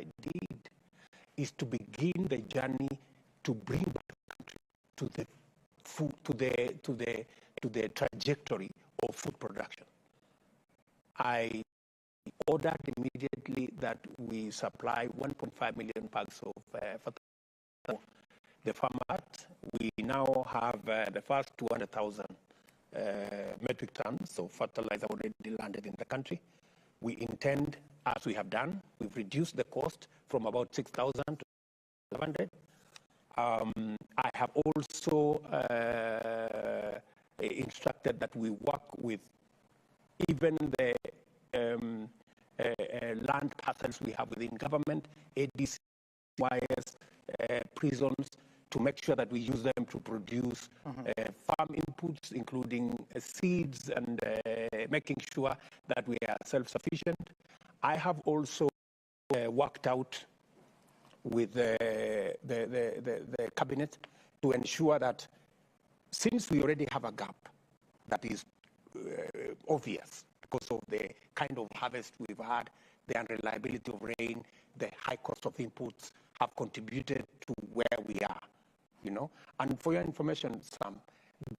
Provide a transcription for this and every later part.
I did is to begin the journey to bring back the country to the food, to the trajectory of food production. I ordered immediately that we supply 1.5 million bags of fertilizer. The farmers, we now have the first 200,000 metric tons of fertilizer already landed in the country. We intend, as we have done, we've reduced the cost from about 6,000 to 700. I have also instructed that we work with even the land parcels we have within government, ADC, YS, prisons, to make sure that we use them to produce farm inputs, including seeds, and making sure that we are self-sufficient. I have also worked out with the cabinet to ensure that, since we already have a gap that is obvious because of the kind of harvest we've had, the unreliability of rain, the high cost of inputs have contributed to where we are, you know. And for your information, Sam,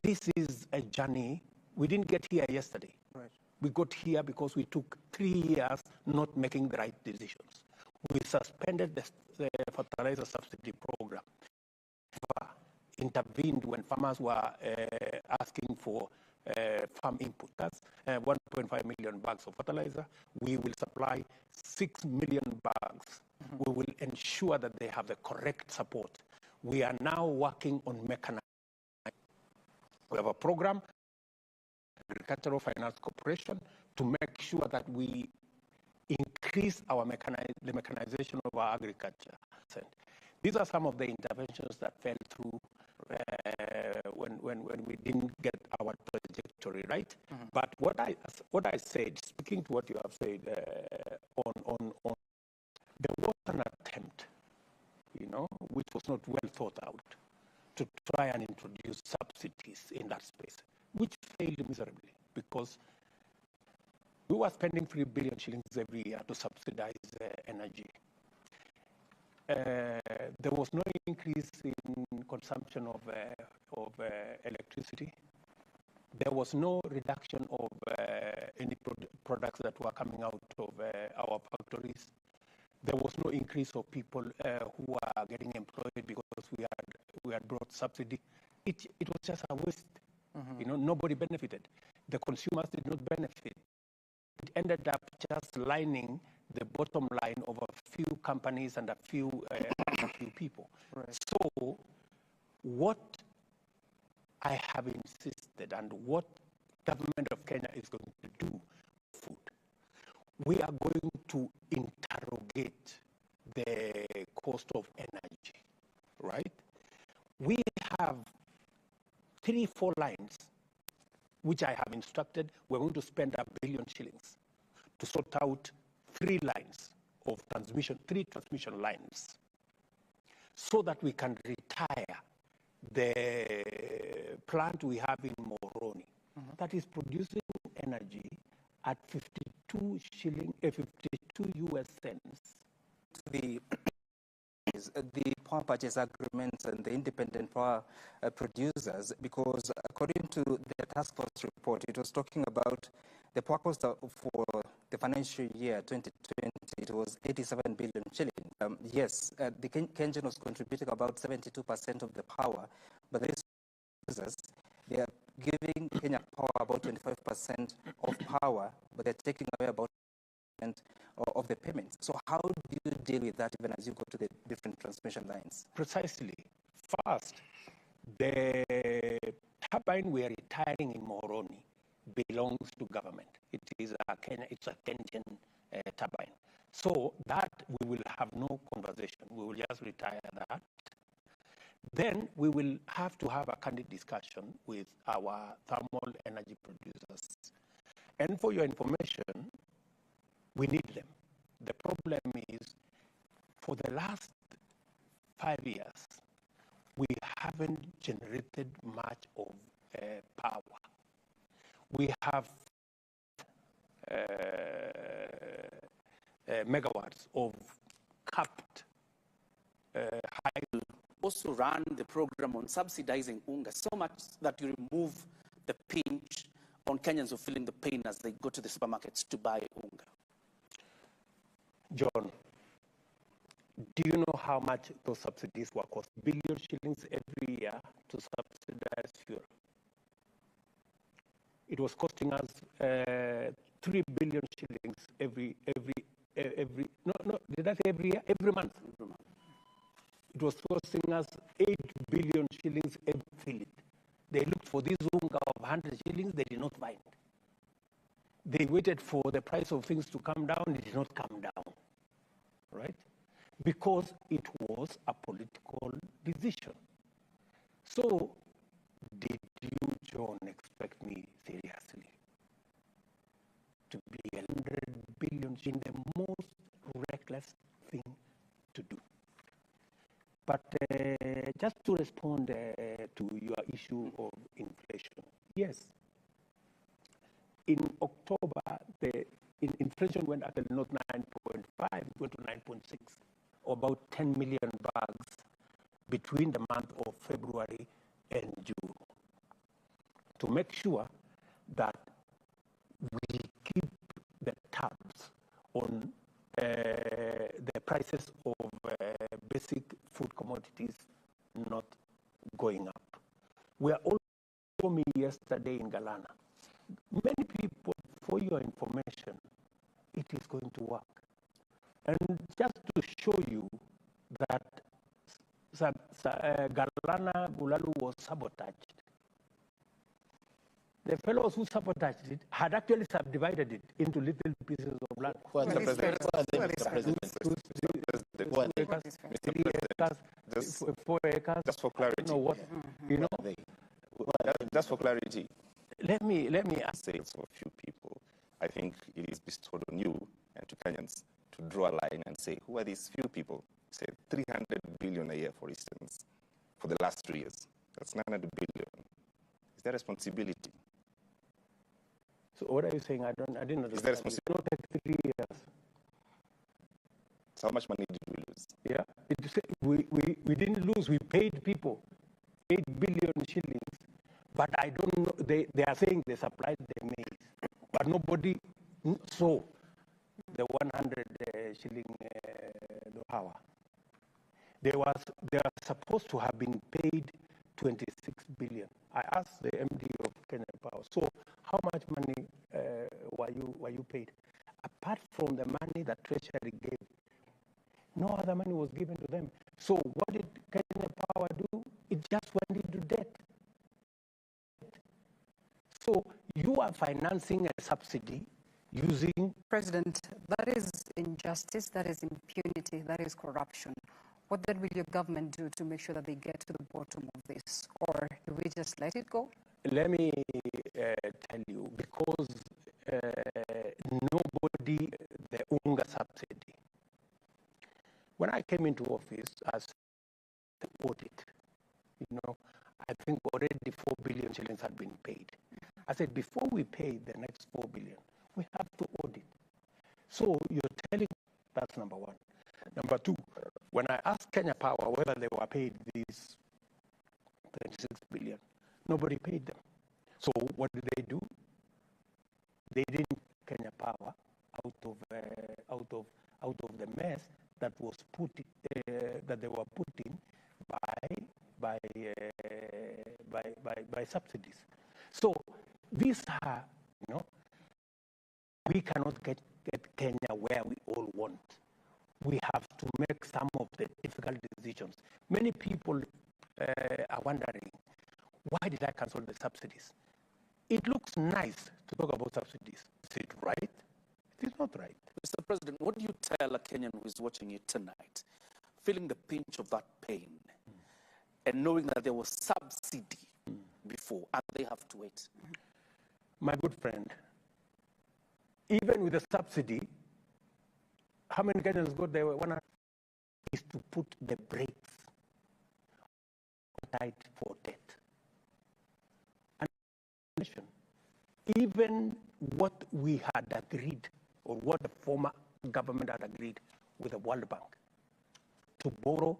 this is a journey. We didn't get here yesterday. Right. We got here because we took 3 years not making the right decisions. We suspended the fertilizer subsidy program, intervened when farmers were asking for farm input. That's 1.5 million bags of fertilizer. We will supply 6 million bags. We will ensure that they have the correct support. We are now working on mechanization. We have a program, Agricultural Finance Corporation, to make sure that we increase our the mechanization of our agriculture. These are some of the interventions that fell through when we didn't get our trajectory right. But what I said, speaking to what you have said, there was an attempt, you know, which was not well thought out, to try and introduce subsidies in that space, which failed miserably because we were spending 3 billion shillings every year to subsidize energy. There was no increase in consumption of electricity. There was no reduction of any products that were coming out of our factories. There was no increase of people who are getting employed because we had brought subsidy. It was just a waste. You know, nobody benefited. The consumers did not benefit. It ended up just lining the bottom line of a few companies and a few people. Right. So what I have insisted, and what government of Kenya is going to do, food, we are going to interrogate the cost of energy, right? We have 3-4 lines, which I have instructed. We're going to spend 1 billion shillings to sort out 3 lines of transmission, 3 transmission lines, so that we can retire the plant we have in Moroni that is producing energy at 52 US cents. The power purchase agreements and the independent power producers, because according to the task force report, it was talking about the power cost for the financial year 2020, it was 87 billion shillings. Yes, the KenGen was contributing about 72% of the power, but the producers, they are giving Kenya Power about 25% of power, but they're taking away about of the payments. So how do you deal with that even as you go to the different transmission lines? Precisely. First, the turbine we are retiring in Moroni belongs to government. It's a KenGen turbine. So that we will have no conversation. We will just retire that. Then we will have to have a candid discussion with our thermal energy producers. And for your information, we need them. The problem is, for the last 5 years, we haven't generated much of power. We have megawatts of capped high. Also run the program on subsidizing unga so much that you remove the pinch on Kenyans who are feeling the pain as they go to the supermarkets to buy unga. John, do you know how much those subsidies were cost? Billion shillings every year to subsidize fuel. It was costing us 3 billion shillings every did I say every year? Every month. Every month. It was costing us 8 billion shillings every fill. They looked for this unga of 100 shillings, they did not find. They waited for the price of things to come down, it did not come down, right? Because it was a political decision. So, did you, John, expect me seriously to be 100 billion in the most reckless thing to do? But just to respond to your issue of inflation, yes. In October, the inflation went up not 9.5, it went to 9.6, or about 10 million bags between the month of February and June. To make sure that we keep the tabs on the prices of basic food commodities not going up. We are all told me yesterday in Galana. Many people, for your information, it is going to work. And just to show you that Galana Bulalu was sabotaged. The fellows who sabotaged it had actually subdivided it into little pieces of land. Mr. President, 3 acres, 4 acres. Just for clarity. You know what? You know? Just for clarity. Let me ask. Say for a few people, I think it is bestowed on you and to Kenyans to draw a line and say, who are these few people? Say 300 billion a year, for instance, for the last 3 years. That's 900 billion. Is there responsibility? So what are you saying? I didn't understand. Is there responsibility? It take 3 years. So how much money did we lose? Yeah, we didn't lose. We paid people 8 billion shillings, but I don't know. They are saying they supplied the maize, but nobody saw the 100 shilling hour. They are supposed to have been paid 26 billion. I asked the MD of Kenya Power. So how much money were you paid? Apart from the money that Treasury gave, no other money was given to them. So what did Kenya Power do? It just went into debt. So you are financing a subsidy using... President, that is injustice, that is impunity, that is corruption. What then will your government do to make sure that they get to the bottom of this? Or do we just let it go? Let me tell you, because nobody, the UNGA subsidy, when I came into office as the audit, I think already 4 billion shillings had been paid. I said, before we pay the next 4 billion, we have to audit. So you're telling, that's number one. Number two, when I asked Kenya Power whether they were paid these 26 billion, nobody paid them. So what did they do? They didn't Kenya Power out of the mess that was that they were put in by subsidies. So these are, we cannot get Kenya where we all want. We have to make some of the difficult decisions. Many people are wondering, why did I cancel the subsidies? It looks nice to talk about subsidies. Is it right? It is not right. Mr. President, what do you tell a Kenyan who is watching you tonight, feeling the pinch of that pain, and knowing that there was subsidy before, and they have to wait? My good friend, even with the subsidy, how many Kenyans got there? One is to put the brakes tight for debt. And even what we had agreed, or what the former government had agreed with the World Bank, to borrow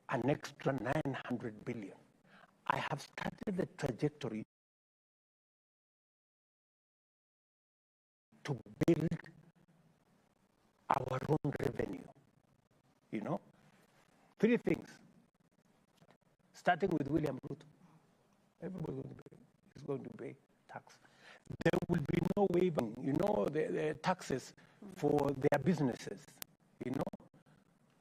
an extra 900 billion. I have started the trajectory to build our own revenue. You know, three things. Starting with William Ruto, everybody is going to pay tax. There will be no waiving, you know, the taxes for their businesses. You know,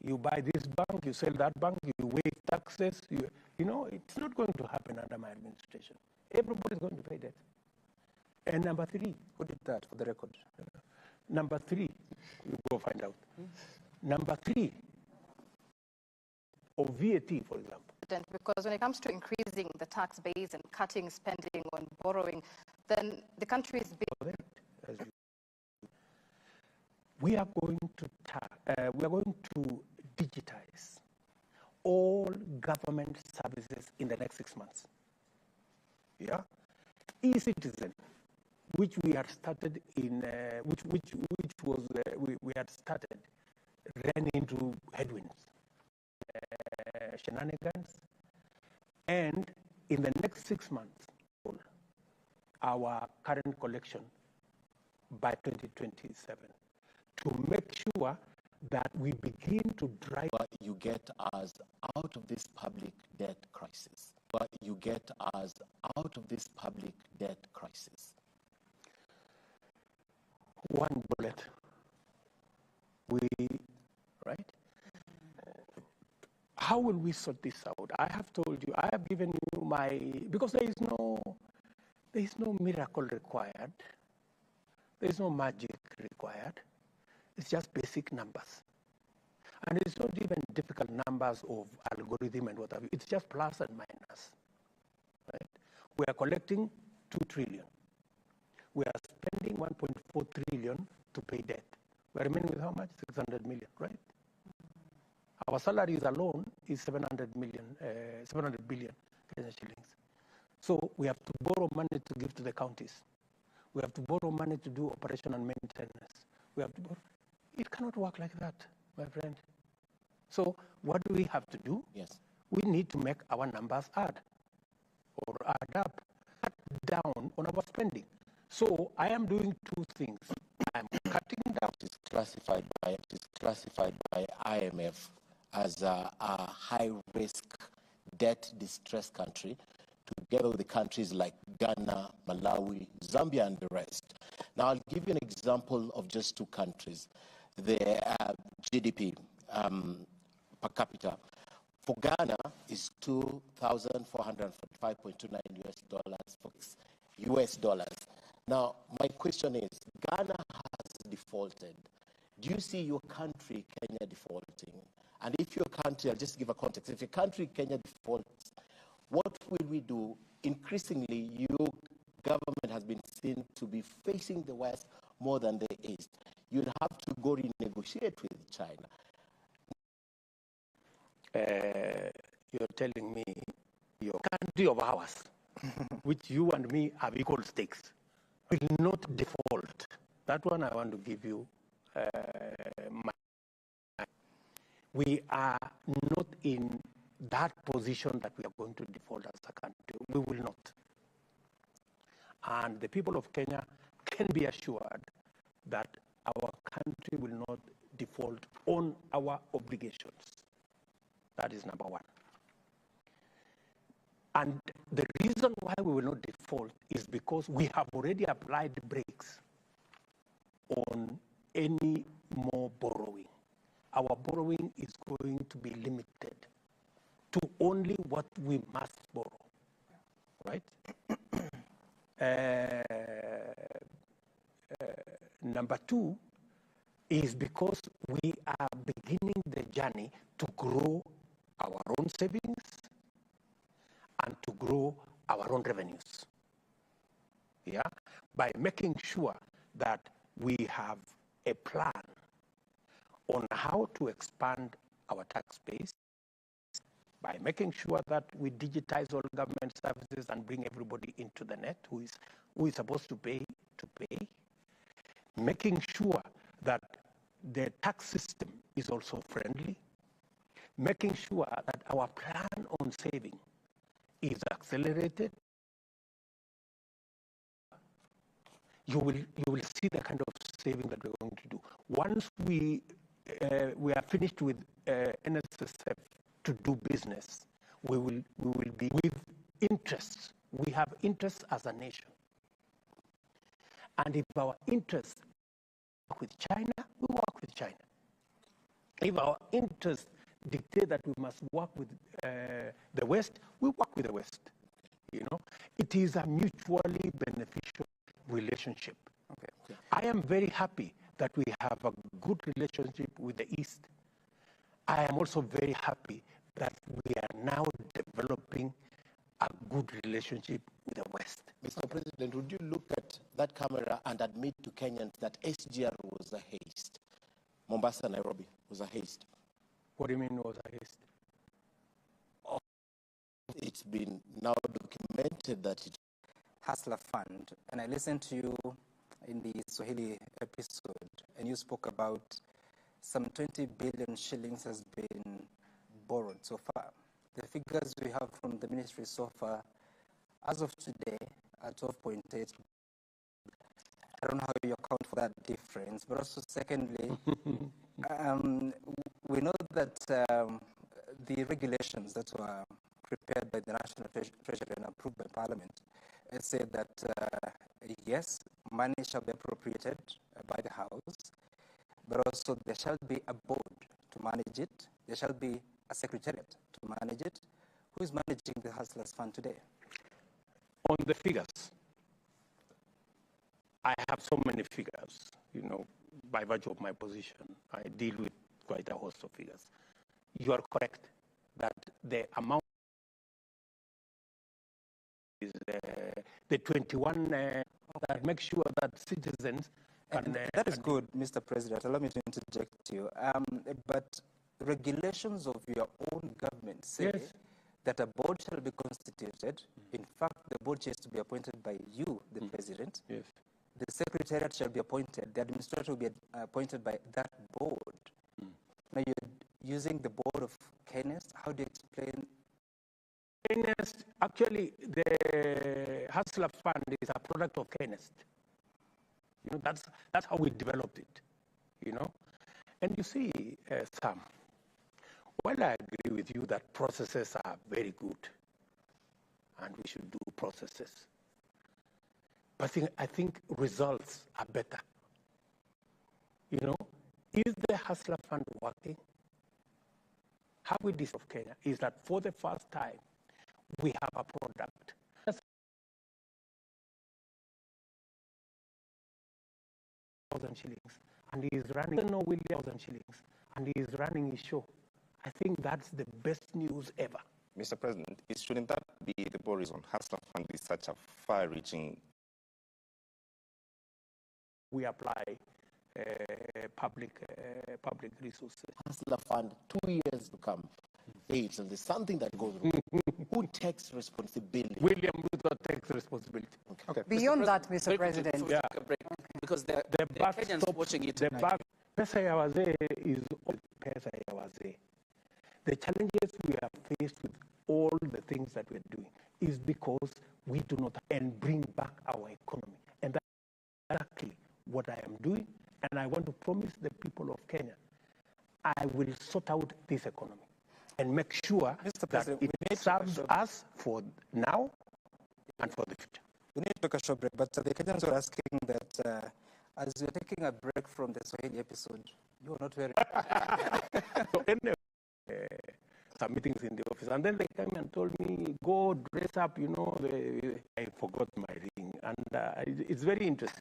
you buy this bank, you sell that bank, you waive taxes. You know, it's not going to happen under my administration. Everybody is going to pay that. And number three, Who did that, for the record? number three, you go find out. Number three, of VAT, for example. Because when it comes to increasing the tax base and cutting spending on borrowing, then the country is being... We are going to digitize all government services in the next 6 months. Yeah, e-citizen, which we had started in, we had started, ran into headwinds, shenanigans, and in the next 6 months, our current collection by 2027, to make sure that we begin to drive. You get us out of this public debt crisis. You get us out of this public debt crisis. One bullet. Right? How will we sort this out? I have told you, I have given you because there is no miracle required. There is no magic required. It's just basic numbers. And it's not even difficult numbers of algorithm and whatever. It's just plus and minus. Right? We are collecting 2 trillion. We are spending 1.4 trillion to pay debt. We are remaining with how much? 600 million, right? Our salaries alone is 700 billion Kenyan shillings. So we have to borrow money to give to the counties. We have to borrow money to do operation and maintenance. We have to borrow. It cannot work like that, my friend. So what do we have to do? Yes. We need to make our numbers add up, cut down on our spending. So I am doing 2 things. I'm cutting down. It is classified by IMF as a high-risk, debt-distressed country, together with the countries like Ghana, Malawi, Zambia, and the rest. Now, I'll give you an example of just 2 countries. The GDP per capita for Ghana is $2,445.29 US dollars. Now, my question is, Ghana has defaulted. Do you see your country, Kenya, defaulting? And if your country, I'll just give a context, if your country, Kenya, defaults, what will we do? Increasingly, your government has been seen to be facing the West more than the East. You'll have to go renegotiate with China. You're telling me your country of ours, which you and me have equal stakes, will not default. That one I want to give you. We are not in that position that we are going to default as a country. We will not. And the people of Kenya can be assured that our country will not default on our obligations. That is number one. And the reason why we will not default is because we have already applied brakes on any more borrowing. Our borrowing is going to be limited to only what we must borrow, right? Number 2 is because we are beginning the journey to grow our own savings and to grow our own revenues. Yeah, by making sure that we have a plan on how to expand our tax base, by making sure that we digitize all government services and bring everybody into the net who is supposed to pay, making sure that the tax system is also friendly, making sure that our plan on saving is accelerated. You will see the kind of saving that we're going to do. Once we are finished with NSSF to do business, we will be with interests. We have interests as a nation. And if our interests work with China, we work with China. If our interests dictate that we must work with the West, we work with the West. You know, it is a mutually beneficial relationship. Okay. I am very happy that we have a good relationship with the East. I am also very happy that we are now developing a good relationship with the West. Mr. President, would you look at that camera and admit to Kenyans that SGR was a haste? Mombasa, Nairobi was a haste. What do you mean was a haste? It's been now documented that it Hustler Fund, and I listened to you in the Swahili episode, and you spoke about some 20 billion shillings has been borrowed so far. The figures we have from the ministry so far, as of today, are 12.8. I don't know how you account for that difference, but also secondly, we know that the regulations that were prepared by the National Treasury and approved by Parliament said that, yes, money shall be appropriated by the House, but also there shall be a board to manage it. There shall be a secretariat to manage it. Who is managing the Hustlers Fund today? On the figures, I have so many figures, you know, by virtue of my position. I deal with quite a host of figures. You are correct that the amount is the 21 that makes sure that citizens can... that is good, Mr. President. Allow me to interject you. But regulations of your own government say that a board shall be constituted. In fact, the board has to be appointed by you, the President. Yes. The secretariat shall be appointed. The administrator will be appointed by that board. Now you're using the board of Kenneth. How do you explain? Kenneth, actually, the Hustler Fund is a product of Kenneth. You know, that's how we developed it. You know, and you see, Sam, while I agree with you that processes are very good, and we should do processes, but I think results are better. You know, is the Hustler Fund working? How we do of Kenya is that for the first time, we have a product. That's 1,000 shillings, and he is running, no, 1,000 shillings, and he is running his show. I think that's the best news ever. Mr. President, shouldn't that be the worries on Hustler Fund is such a far-reaching? We apply public resources. Hustler Fund, 2 years to come. So there's something that goes wrong. Who takes responsibility? William Ruto takes responsibility. Okay. Beyond that, Mr. President. Before we take a break, because the Kenyans watching it tonight. Pesa ya wazee is all pesa ya wazee. The challenges we are faced with, all the things that we're doing, is because we do not and bring back our economy. And that's exactly what I am doing. And I want to promise the people of Kenya, I will sort out this economy and make sure that it serves us for now and for the future. We need to take a short break, but the Kenyans are asking that as you're taking a break from the Swahili episode, you are not wearing. So anyway, some meetings in the office, and then they came and told me, go dress up, you know. I forgot my ring, and it's very interesting.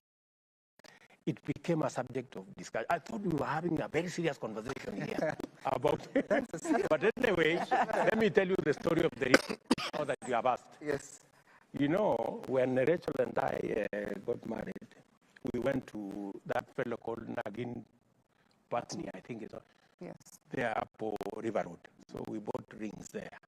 It became a subject of discussion. I thought we were having a very serious conversation here about it. But anyway, let me tell you the story of the ring that you have asked. Yes. You know, when Rachel and I got married, we went to that fellow called Nagin Patni, I think it's Yes. there for River Road. So we bought rings there.